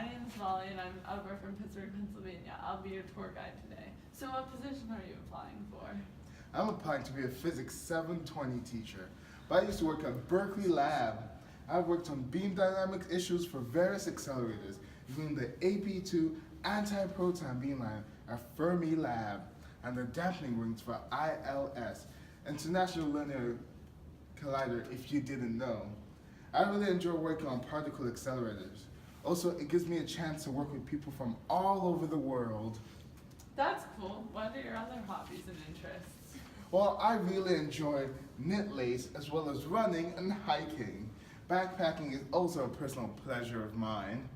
name is Molly and I'm over from Pittsburgh, Pennsylvania. I'll be your tour guide today. So what position are you applying for? I'm applying to be a Physics 720 teacher, but I used to work at Berkeley Lab. I've worked on beam dynamics issues for various accelerators, including the AP2 anti-proton beamline at Fermi Lab and the dampening rings for ILS, International Linear Collider, if you didn't know. I really enjoy working on particle accelerators. Also, it gives me a chance to work with people from all over the world. That's cool. What are your other hobbies and interests? Well, I really enjoy knit lace as well as running and hiking. Backpacking is also a personal pleasure of mine.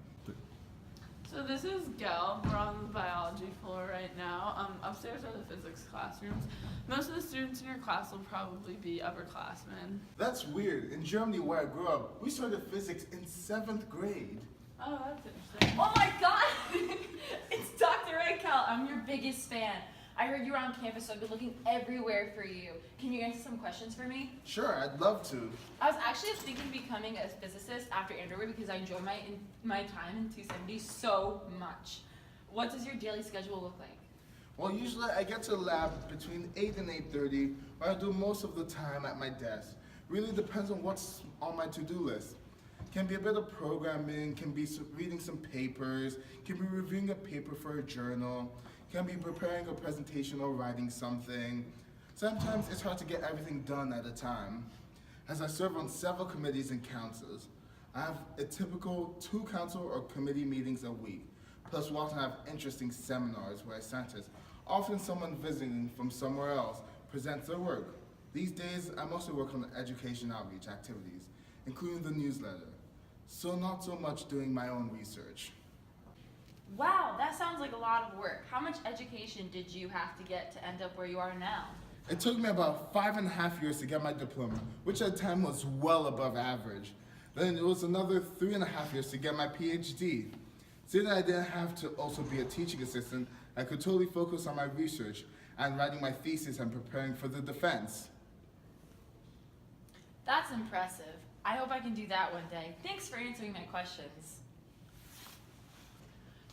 So this is Gel. We're on the biology floor right now. Upstairs are the physics classrooms. Most of the students in your class will probably be upperclassmen. That's weird. In Germany, where I grew up, we started physics in 7th grade. Oh, that's interesting. Oh my god! It's Dr. Reichel. I'm your biggest fan. I heard you were on campus, so I've been looking everywhere for you. Can you answer some questions for me? Sure, I'd love to. I was actually thinking of becoming a physicist after Andover because I enjoy my time in 270 so much. What does your daily schedule look like? Well, usually I get to the lab between 8 and 8:30, where I do most of the time at my desk. Really depends on what's on my to-do list. Can be a bit of programming, can be reading some papers, can be reviewing a paper for a journal, can be preparing a presentation or writing something. Sometimes it's hard to get everything done at a time. As I serve on several committees and councils, I have a typical 2 council or committee meetings a week. Plus, we often have interesting seminars where scientists, often someone visiting from somewhere else, presents their work. These days, I mostly work on education outreach activities, including the newsletter. So not so much doing my own research. Wow, that sounds like a lot of work. How much education did you have to get to end up where you are now? It took me about 5.5 years to get my diploma, which at the time was well above average. Then it was another 3.5 years to get my PhD. Since I didn't have to also be a teaching assistant, I could totally focus on my research and writing my thesis and preparing for the defense. That's impressive. I hope I can do that one day. Thanks for answering my questions.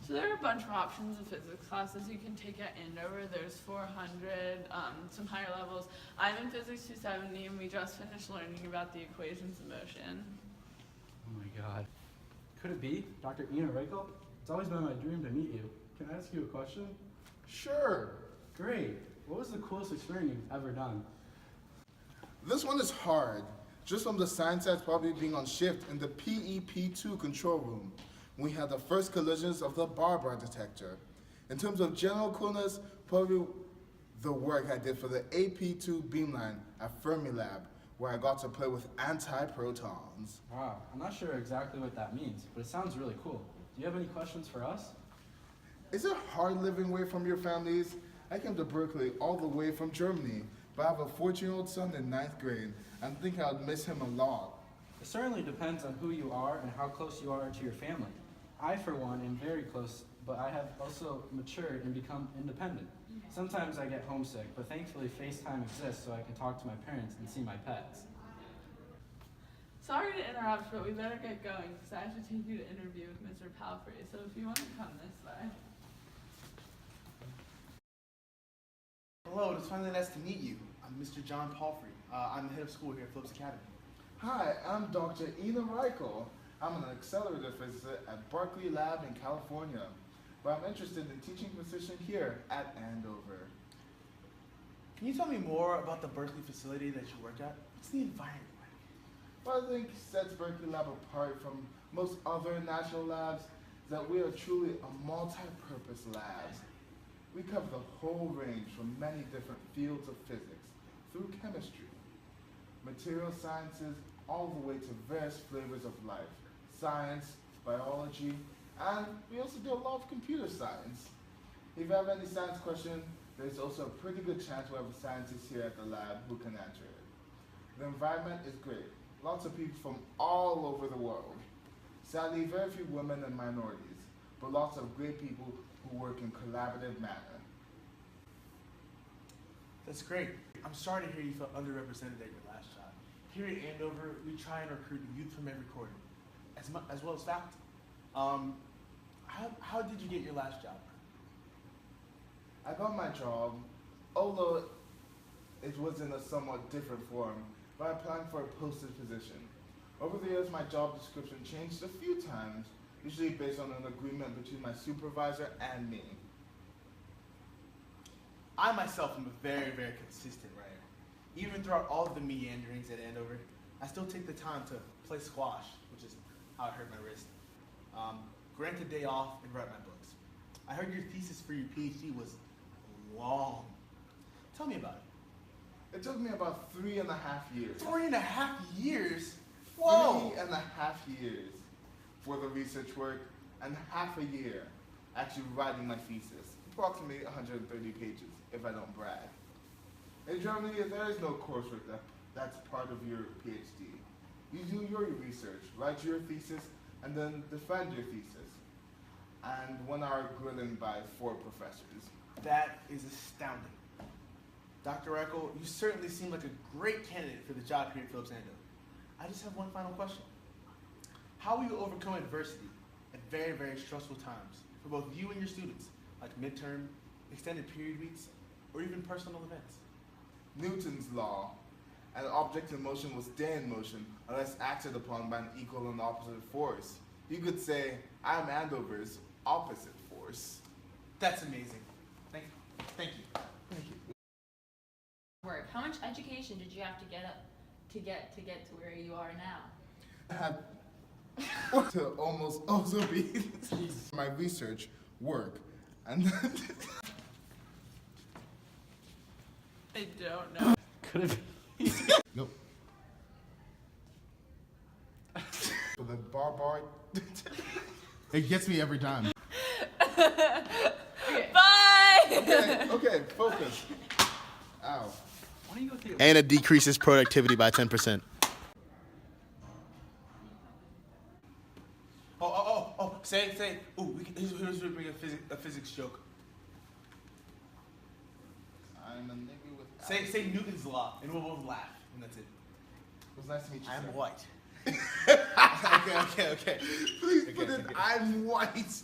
So there are a bunch of options of physics classes you can take at Andover. There's 400, some higher levels. I'm in Physics 270 and we just finished learning about the equations of motion. Oh my god. Could it be Dr. Reichel? It's always been my dream to meet you. Can I ask you a question? Sure. Great. What was the coolest experiment you've ever done? This one is hard. Just from the science that's probably being on shift in the PEP2 control room. We had the first collisions of the bar detector. In terms of general coolness, probably the work I did for the AP2 beamline at Fermi Lab, where I got to play with anti-protons. Wow, I'm not sure exactly what that means, but it sounds really cool. Do you have any questions for us? Is it hard living away from your families? I came to Berkeley all the way from Germany, but I have a 14-year-old son in 9th grade, and I think I would miss him a lot. It certainly depends on who you are and how close you are to your family. I, for one, am very close, but I have also matured and become independent. Sometimes I get homesick, but thankfully FaceTime exists so I can talk to my parents and see my pets. Sorry to interrupt, but we better get going because I have to take you to interview with Mr. Palfrey. So if you want to come this way. Hello, it's finally nice to meet you. I'm Mr. John Palfrey. I'm the head of school here at Phillips Academy. Hi, I'm Dr. Reichel. I'm an accelerator physicist at Berkeley Lab in California, but I'm interested in teaching position here at Andover. Can you tell me more about the Berkeley facility that you work at? What's the environment like? What I think sets Berkeley Lab apart from most other national labs is that we are truly a multi-purpose lab. We cover the whole range from many different fields of physics through chemistry, material sciences, all the way to various flavors of life, science, biology, and we also do a lot of computer science. If you have any science question, there's also a pretty good chance we have a scientist here at the lab who can answer it. The environment is great. Lots of people from all over the world. Sadly, very few women and minorities, but lots of great people who work in collaborative manner. That's great. I'm sorry to hear you felt underrepresented at your last job. Here at Andover, we try and recruit youth from every quarter, as well as faculty. how did you get your last job? I got my job, although it was in a somewhat different form, by applying for a posted position. Over the years, my job description changed a few times, usually based on an agreement between my supervisor and me. I myself am a very, very consistent writer. Even throughout all of the meanderings at Andover, I still take the time to play squash, which is how I hurt my wrist, grant a day off, and write my books. I heard your thesis for your PhD was long. Tell me about it. It took me about 3.5 years. 3.5 years? Whoa! 3.5 years for the research work and half a year actually writing my thesis. Approximately 130 pages, if I don't brag. In Germany, there is no coursework that's part of your PhD. You do your research, write your thesis, and then defend your thesis. And 1 hour grilling by 4 professors. That is astounding. Dr. Reichel, you certainly seem like a great candidate for the job here at Phillips Andover. I just have one final question. How will you overcome adversity at very, very stressful times for both you and your students, like midterm, extended period weeks, or even personal events? Newton's law. An object in motion will stay in motion unless acted upon by an equal and opposite force. You could say, I'm Andover's opposite force. That's amazing. Thank you. Thank you. Thank you. Work. How much education did you have to get up to get to where you are now? I had to almost also be my research work. And I don't know. Could it be? nope. For the bar. It gets me every time. Okay. Bye! Okay, focus. Ow. Why don't you go through? And it decreases productivity by 10%. Say. Ooh, here's bring a physics joke. I'm a nigga with. Say Newton's law, and we'll both laugh, and that's it. It was nice to meet you. I'm sir. white. Okay. Please Okay, put in okay. I'm white.